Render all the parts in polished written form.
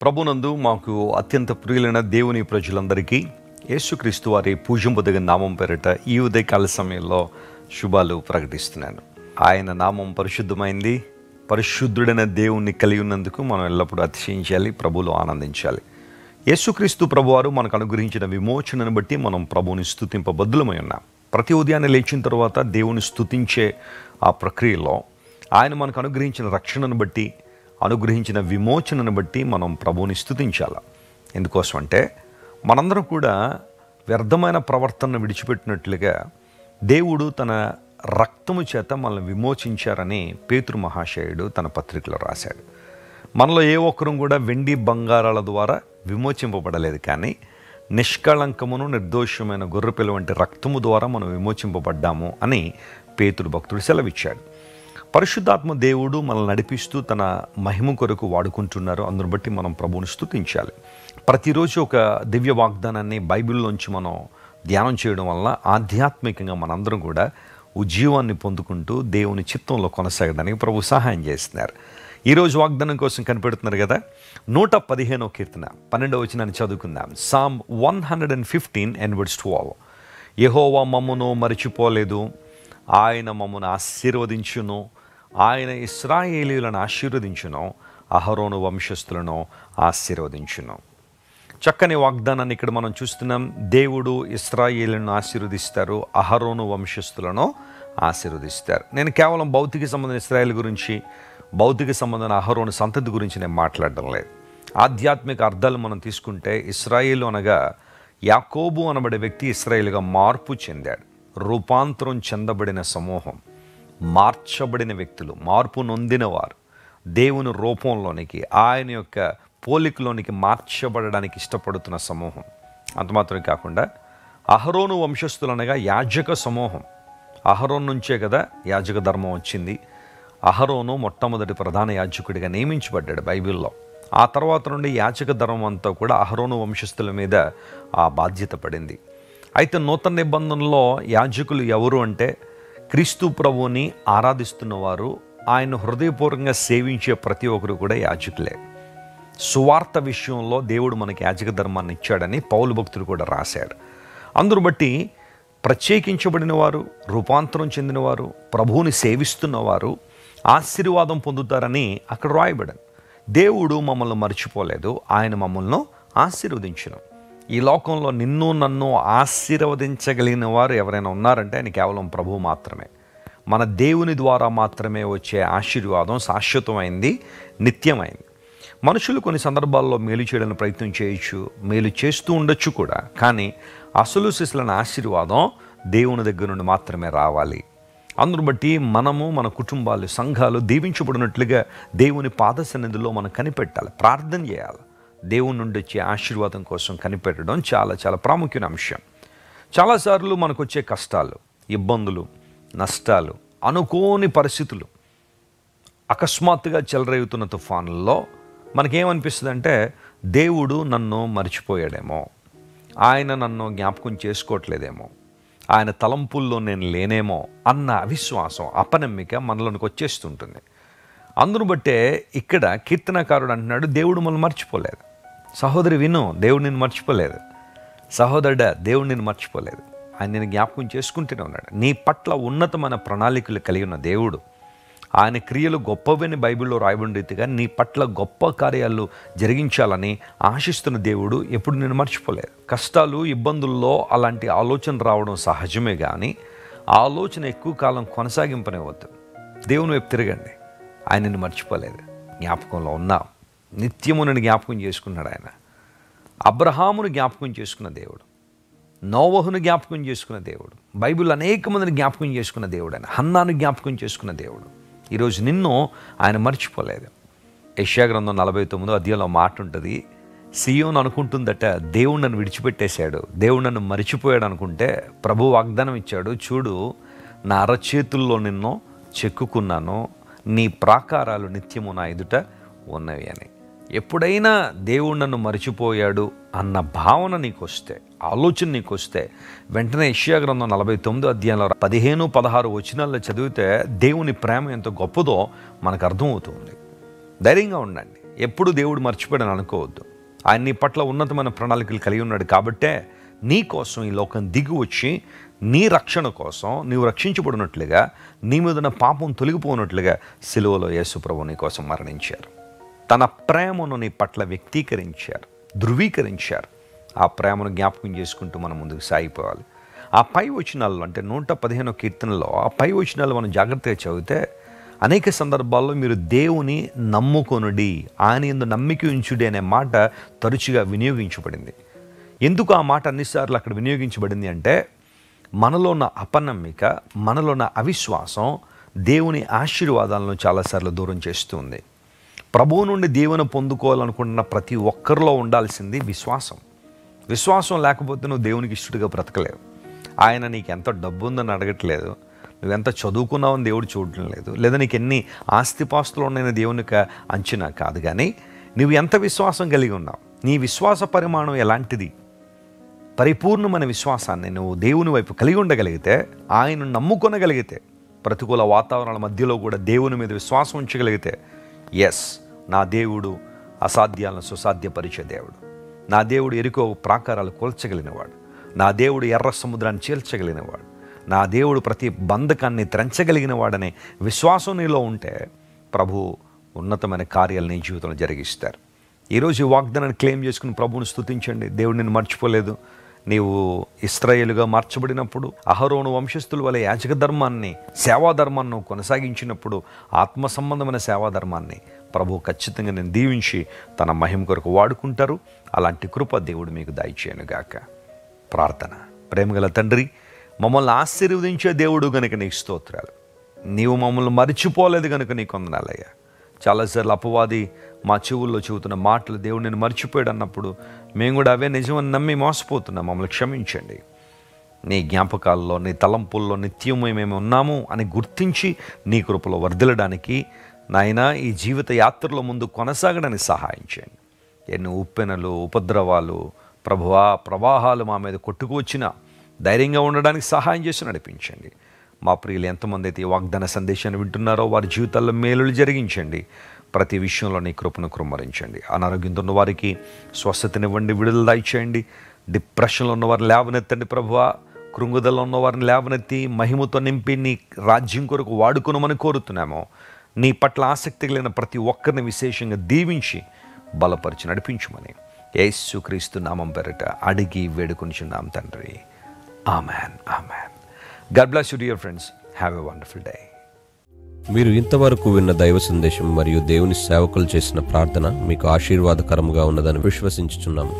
ప్రభునందు మాకు అత్యంత ప్రియులైన దేవుని ప్రజలందరికీ యేసుక్రీస్తు వారి పూజింపదగిన నామం పేరిట ఈ ఉదయకాల సమయంలో శుభాలు ప్రకటిస్తున్నాను. ఆయన నామం పరిశుద్ధమైంది. పరిశుద్ధుడైన దేవుణ్ణి కలిగి ఉన్నందుకు మనం ఎల్లప్పుడూ అతిశయించాలి, ప్రభువులో ఆనందించాలి. యేసుక్రీస్తు ప్రభువారు మనకు అనుగ్రహించిన విమోచనను బట్టి మనం ప్రభువుని స్తుతింపబద్దులమై ఉన్నాం. ప్రతి ఉదయాన్నే లేచిన తర్వాత దేవుని స్తుతించే ఆ ప్రక్రియలో ఆయన మనకు అనుగ్రహించిన రక్షణను బట్టి, అనుగ్రహించిన విమోచనను బట్టి మనం ప్రభువుని స్తుతించాలి. ఎందుకోసం అంటే మనందరం కూడా వ్యర్థమైన ప్రవర్తనను విడిచిపెట్టినట్లుగా దేవుడు తన రక్తము చేత మనల్ని విమోచించారని పేతురు మహాశయుడు తన పత్రికలో రాశాడు. మనలో ఏ ఒక్కరూ కూడా వెండి బంగారాల ద్వారా విమోచింపబడలేదు, కానీ నిష్కళంకమును నిర్దోషమైన గొర్రెపిల్ల వంటి రక్తము ద్వారా మనం విమోచింపబడ్డాము అని పేతురు భక్తుడు సెలవిచ్చాడు. పరిశుద్ధాత్మ దేవుడు మనల్ని నడిపిస్తూ తన మహిమ కొరకు వాడుకుంటున్నారు. అందును బట్టి మనం ప్రభువుని స్తుతించాలి. ప్రతిరోజు ఒక దివ్య వాగ్దానాన్ని బైబిల్లోంచి మనం ధ్యానం చేయడం వల్ల ఆధ్యాత్మికంగా మనందరం కూడా ఉజ్జీవాన్ని పొందుకుంటూ దేవుని చిత్తంలో కొనసాగడానికి ప్రభు సహాయం చేస్తున్నారు. ఈరోజు వాగ్దానం కోసం కనిపెడుతున్నారు కదా. 115వ కీర్తన 12వ వచనాన్ని చదువుకుందాం. Sam 115 and verse 12. యెహోవా మమ్మును మరిచిపోలేదు, ఆయన మమ్మను ఆశీర్వదించును, ఆయన ఇశ్రాయేలీయులను ఆశీర్వదించును, అహరోను వంశస్థులను ఆశీర్వదించును. చక్కని వాగ్దానాన్ని ఇక్కడ మనం చూస్తున్నాం. దేవుడు ఇశ్రాయేలీయులను ఆశీర్వదిస్తారు, అహరోను వంశస్థులను ఆశీర్వదిస్తారు. నేను కేవలం భౌతిక సంబంధం ఇశ్రాయేల్ గురించి, భౌతిక సంబంధం అహరోను సంతతి గురించి నేను మాట్లాడడం లేదు. ఆధ్యాత్మిక అర్థాలు మనం తీసుకుంటే ఇశ్రాయేలు అనగా యాకోబు అనబడే వ్యక్తి ఇశ్రాయేలుగా మార్పు చెందాడు. రూపాంతరం చెందబడిన సమూహం, మార్చబడిన వ్యక్తులు, మార్పు నొందినవారు, దేవుని రూపంలోనికి, ఆయన యొక్క పోలికలోనికి మార్చబడడానికి ఇష్టపడుతున్న సమూహం. అంత మాత్రమే కాకుండా అహరోను వంశస్థులు అనగా యాజక సమూహం. అహరోను నుంచే కదా యాజక ధర్మం వచ్చింది. అహరోను మొట్టమొదటి ప్రధాన యాజకుడిగా నియమించబడ్డాడు బైబిల్లో. ఆ తర్వాత నుండి యాజక ధర్మం అంతా కూడా అహరోను వంశస్థుల మీద ఆ బాధ్యత పడింది. అయితే నూతన నిబంధనలో యాజకులు ఎవరు అంటే క్రీస్తు ప్రభువుని ఆరాధిస్తున్నవారు, ఆయన హృదయపూర్వకంగా సేవించే ప్రతి ఒక్కరు కూడా యాజకులే. సువార్త విషయంలో దేవుడు మనకి యాజక ధర్మాన్ని ఇచ్చాడని పౌలు భక్తుడు కూడా రాశాడు. అందును బట్టి ప్రత్యేకించబడిన వారు, రూపాంతరం చెందినవారు, ప్రభువుని సేవిస్తున్నవారు ఆశీర్వాదం పొందుతారని అక్కడ రాయబడింది. దేవుడు మమ్మల్ని మర్చిపోలేదు, ఆయన మమ్మల్ని ఆశీర్వదించును. ఈ లోకంలో నిన్ను నన్ను ఆశీర్వదించగలిగిన వారు ఎవరైనా ఉన్నారంటే ఆయన కేవలం ప్రభువు మాత్రమే. మన దేవుని ద్వారా మాత్రమే వచ్చే ఆశీర్వాదం శాశ్వతమైంది, నిత్యమైంది. మనుషులు కొన్ని సందర్భాల్లో మేలు చేయడానికి ప్రయత్నం చేయొచ్చు, మేలు చేస్తూ ఉండొచ్చు కూడా, కానీ అసలు సిసలైన ఆశీర్వాదం దేవుని దగ్గర నుండి మాత్రమే రావాలి. అందును బట్టి మనము, మన కుటుంబాలు, సంఘాలు దీవించబడినట్లుగా దేవుని పాద సన్నిధిలో మనం కనిపెట్టాలి, ప్రార్థన చేయాలి. దేవుని నుండి వచ్చే ఆశీర్వాదం కోసం కనిపెట్టడం చాలా చాలా ప్రాముఖ్యమైన అంశం. చాలాసార్లు మనకు వచ్చే కష్టాలు, ఇబ్బందులు, నష్టాలు, అనుకోని పరిస్థితులు, అకస్మాత్తుగా చెలరేగుతున్న తుఫానుల్లో మనకేమనిపిస్తుంది అంటే దేవుడు నన్ను మర్చిపోయాడేమో, ఆయన నన్ను జ్ఞాపకం చేసుకోవట్లేదేమో, ఆయన తలంపుల్లో నేను లేనేమో అన్న అవిశ్వాసం, అపనమ్మిక మనలోనికి వచ్చేస్తుంటుంది. అందును బట్టే ఇక్కడ కీర్తనకారుడు అంటున్నాడు, దేవుడు మనల్ని మర్చిపోలేదు. సహోదరి విను, దేవుడు నిన్ను మర్చిపోలేదు. సహోదరుడా, దేవుడు నిన్ను మర్చిపోలేదు. ఆయన నేను జ్ఞాపకం చేసుకుంటూనే ఉన్నాడు. నీ పట్ల ఉన్నతమైన ప్రణాళికలు కలిగి ఉన్న దేవుడు, ఆయన క్రియలు గొప్పవని బైబిల్లో రాయబడిన రీతిగా నీ పట్ల గొప్ప కార్యాలు జరిగించాలని ఆశిస్తున్న దేవుడు ఎప్పుడు నిన్ను మర్చిపోలేదు. కష్టాలు, ఇబ్బందుల్లో అలాంటి ఆలోచన రావడం సహజమే, కానీ ఆ ఆలోచన ఎక్కువ కాలం కొనసాగింపనివ్వద్దు. దేవుని వైపు తిరగండి. ఆయన నిన్ను మర్చిపోలేదు, జ్ఞాపకంలో ఉన్నావు. నిత్యము నన్ను జ్ఞాపకం చేసుకున్నాడు ఆయన. అబ్రహామును జ్ఞాపకం చేసుకున్న దేవుడు, నోవహును జ్ఞాపకం చేసుకున్న దేవుడు, బైబిల్ అనేక మందిని జ్ఞాపకం చేసుకున్న దేవుడు ఆయన. హన్నాను జ్ఞాపకం చేసుకున్న దేవుడు. ఈరోజు నిన్ను ఆయన మర్చిపోలేదు. యెషయా గ్రంథం 49వ అధ్యాయంలో మాట ఉంటుంది, సియోను అనుకుంటుందట దేవుడు నన్ను విడిచిపెట్టేశాడు, దేవుడు నన్ను మర్చిపోయాడు అనుకుంటే ప్రభు వాగ్దానం ఇచ్చాడు, చూడు నా అరచేతుల్లో నిన్ను చెక్కుకున్నాను, నీ ప్రాకారాలు నిత్యము నా ఎదుట ఉన్నవి అని. ఎప్పుడైనా దేవుడు నన్ను మర్చిపోయాడు అన్న భావన నీకు వస్తే, ఆలోచన నీకు వస్తే, వెంటనే యెషయా గ్రంథం 49వ అధ్యాయంలో 15-16 వచనాల్లో చదివితే దేవుని ప్రేమ ఎంత గొప్పదో మనకు అర్థమవుతుంది. ధైర్యంగా ఉండండి. ఎప్పుడు దేవుడు మర్చిపోయాడని అనుకోవద్దు. ఆయన నీ పట్ల ఉన్నతమైన ప్రణాళికలు కలిగి ఉన్నాడు కాబట్టే నీ కోసం ఈ లోకం దిగి వచ్చి నీ రక్షణ కోసం నీవు రక్షించబడినట్లుగా, నీ మీదున్న పాపం తొలగిపోయినట్లుగా సిలువలో యేసు ప్రభువు నీ కోసం మరణించారు. తన ప్రేమను నీ పట్ల వ్యక్తీకరించారు, ధృవీకరించారు. ఆ ప్రేమను జ్ఞాపకం చేసుకుంటూ మనం ముందుకు సాగిపోవాలి. ఆ పై వచనాల్లో అంటే 115 కీర్తనలో ఆ పై వచనాలు మనం జాగ్రత్తగా చదివితే అనేక సందర్భాల్లో మీరు దేవుని నమ్ముకొనుడి, ఆయన యందు నమ్మిక ఉంచుడి అనే మాట తరచుగా వినియోగించబడింది. ఎందుకు ఆ మాట అన్నిసార్లు అక్కడ వినియోగించబడింది అంటే మనలో ఉన్న అపనమ్మిక, మనలో ఉన్న అవిశ్వాసం దేవుని ఆశీర్వాదాలను చాలాసార్లు దూరం చేస్తుంది. ప్రభువు నుండి దీవెన పొందుకోవాలనుకుంటున్న ప్రతి ఒక్కరిలో ఉండాల్సింది విశ్వాసం. విశ్వాసం లేకపోతే నువ్వు దేవునికి ఇష్టడుగా బ్రతకలేవు. ఆయన నీకు ఎంత డబ్బు ఉందని అడగట్లేదు, నువ్వెంత చదువుకున్నావని దేవుడు చూడటం లేదు, లేదా నీకు ఎన్ని ఆస్తిపాస్తులు ఉన్నాయని దేవునికి అంచనా కాదు. కానీ నువ్వు ఎంత విశ్వాసం కలిగి ఉన్నావు, నీ విశ్వాస పరిమాణం ఎలాంటిది, పరిపూర్ణమైన విశ్వాసాన్ని నువ్వు దేవుని వైపు కలిగి ఉండగలిగితే, ఆయనను నమ్ముకొనగలిగితే, ప్రతికూల వాతావరణాల మధ్యలో కూడా దేవుని మీద విశ్వాసం ఉంచగలిగితే, ఎస్, నా దేవుడు అసాధ్యాలను సుసాధ్యపరిచే దేవుడు, నా దేవుడు ఎరుకో ప్రాకారాలు కూల్చగలిగినవాడు, నా దేవుడు ఎర్ర సముద్రాన్ని చీల్చగలిగినవాడు, నా దేవుడు ప్రతి బంధకాన్ని త్రెంచగలిగిన వాడనే విశ్వాసం నీలో ఉంటే ప్రభు ఉన్నతమైన కార్యాలు నీ జీవితంలో జరిగిస్తారు. ఈరోజు ఈ వాగ్దానాన్ని క్లెయిమ్ చేసుకుని ప్రభువుని స్తుతించండి. దేవుడు నిన్ను మర్చిపోలేదు. నీవు ఇశ్రాయేలుగా మార్చబడినప్పుడు అహరోను వంశస్థుల వలె యాజక ధర్మాన్ని, సేవాధర్మాన్ని కొనసాగించినప్పుడు ఆత్మ సంబంధమైన సేవాధర్మాన్ని ప్రభు ఖచ్చితంగా నేను దీవించి తన మహిమ కొరకు వాడుకుంటారు. అలాంటి కృప దేవుడు మీకు దయచేయనుగాక. ప్రార్థన. ప్రేమగల తండ్రి, మమ్మల్ని ఆశీర్వదించే దేవుడు కనుక నీకు స్తోత్రాలు. నీవు మమ్మల్ని మర్చిపోలేదు కనుక నీకు వందనాలయ్యా. చాలాసార్లు అపవాది మా చెవుల్లో చెబుతున్న మాటలు, దేవుడు నేను మర్చిపోయాడు అన్నప్పుడు మేము కూడా అవే నిజమని నమ్మి మోసపోతున్నాం. మమ్మల్ని క్షమించండి. నీ జ్ఞాపకాల్లో, నీ తలంపుల్లో నిత్యము మేము ఉన్నాము అని గుర్తించి నీ కృపలో వర్ధిల్లడానికి నాయనా ఈ జీవిత యాత్రలో ముందు కొనసాగడానికి సహాయం చేయండి. ఎన్ని ఉప్పెనలు, ఉపద్రవాలు, ప్రభువా, ప్రవాహాలు మా మీద కొట్టుకువచ్చినా ధైర్యంగా ఉండడానికి సహాయం చేసి నడిపించండి. మా ప్రియులు ఎంతమంది అయితే ఈ వాగ్దాన సందేశాన్ని వింటున్నారో వారి జీవితాల్లో మేలులు జరిగించండి. ప్రతి విషయంలో నీ కృపను కృమ్మరించండి. అనారోగ్యంతో ఉన్న వారికి స్వస్థతనివ్వండి, విడుదల దయచేయండి. డిప్రెషన్లో ఉన్న వారిని లేవనెత్తండి ప్రభువా. కృంగుదలలో ఉన్న వారిని లేవనెత్తి మహిమతో నింపి నీ రాజ్యం కొరకు వాడుకునమని కోరుతున్నాము. నీ పట్ల ఆసక్తి కలిగిన ప్రతి ఒక్కరిని విశేషంగా దీవించి బలపరిచి నడిపించమని యేసుక్రీస్తు నామం పేరిట అడిగి వేడుకొనిచున్నాం తండ్రి. Amen, amen. God bless you dear friends. Have a wonderful day. మీరు ఇంతవరకు విన్న దైవ సందేశం మరియు దేవుని సేవకులు చేసిన ప్రార్థన మీకు ఆశీర్వాదకరముగా ఉన్నదని విశ్వసించుచున్నాము.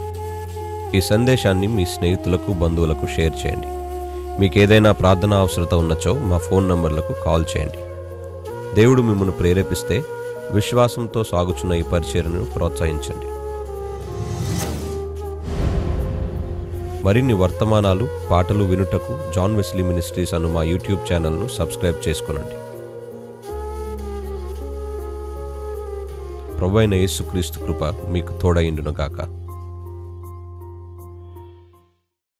ఈ సందేశాన్ని మీ స్నేహితులకు, బంధువులకు షేర్ చేయండి. మీకు ఏదైనా ప్రార్థన అవసరత ఉన్నచో మా ఫోన్ నంబర్లకు కాల్ చేయండి. దేవుడు మిమ్మల్ని ప్రేరేపిస్తే విశ్వాసంతో సాగుచున్న ఈ పరిచర్యను ప్రోత్సహించండి. మరిన్ని వర్తమానాలు, పాటలు వినుటకు జాన్ వెస్లీ మినిస్ట్రీస్ అను మా యూట్యూబ్ ఛానల్ను సబ్స్క్రైబ్ చేసుకొనండి. ప్రభువైన యేసుక్రీస్తు కృప మీకు తోడైండును గాక.